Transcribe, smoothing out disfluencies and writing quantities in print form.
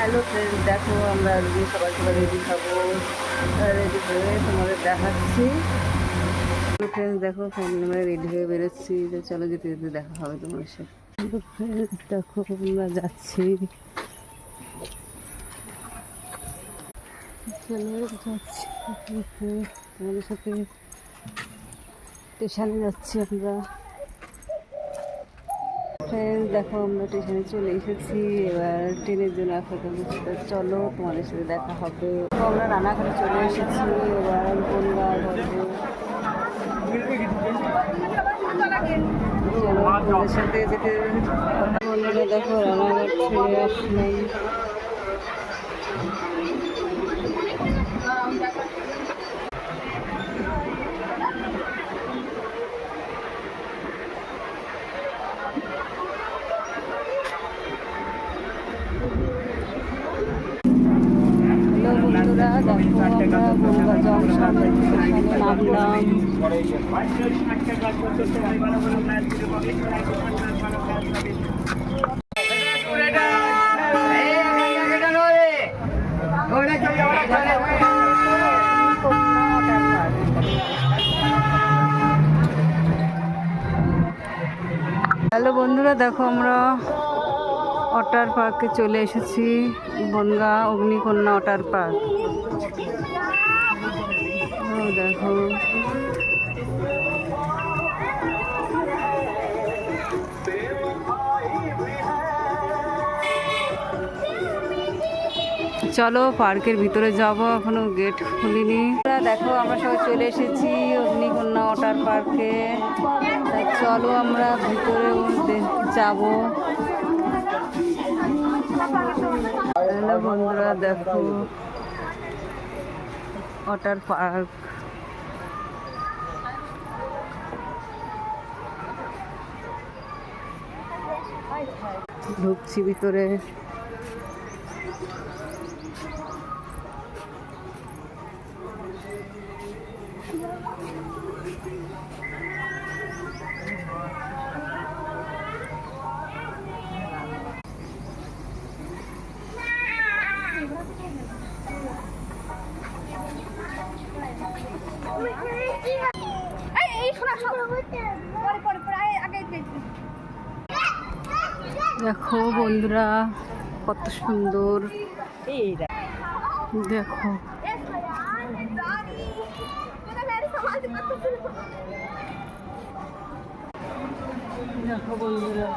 Hello friend, দেখো আমরা সবাই সবাই রেডি খাবো। রেডি হয়ে তোমাদের দেখাচ্ছি। ফ্রেন্ডস দেখো, আমরা রেডি হয়ে বেরোচ্ছি। চলো যেতে যেতে দেখা হবে তোমার সাথে। ফ্রেন্ডস দেখো, আমরা যাচ্ছি। চলো যাচ্ছি তোমাদের সাথে। স্টেশনে যাচ্ছি আমরা। ফ্রেন্ডস দেখো, আমরা স্টেশনে চলে এসেছি। এবার ট্রেনের জন্য অপেক্ষা করছি। চলো তোমাদের সাথে দেখা হবে। তো আমরা রানাঘাটে চলে এসেছি। এবার গঙ্গা ধরবো। চলো তোমাদের সাথে যেতে। বন্ধুরা দেখো, রানাঘাট ছেড়ে আসলাম। বন্ধুরা দেখো, আমরা গঙ্গা জংশন স্টেশনে নামলাম। হ্যালো বন্ধুরা দেখো, আমরা ওয়াটার পার্কে চলে এসেছি। Bongaon Agnikanya water park. দেখো চলো পার্কের ভিতরে যাব, এখনো গেট খুলিনি। দেখো আমরা সবাই চলে এসেছি অগ্নিকন্যা ওয়াটার পার্কে। চলো আমরা ভিতরে যাব। হ্যালো বন্ধুরা দেখো, ওয়াটার পার্ক। ঢুকছি ভিতরে। দেখো বন্ধুরা কত সুন্দর। দেখো দেখো বন্ধুরা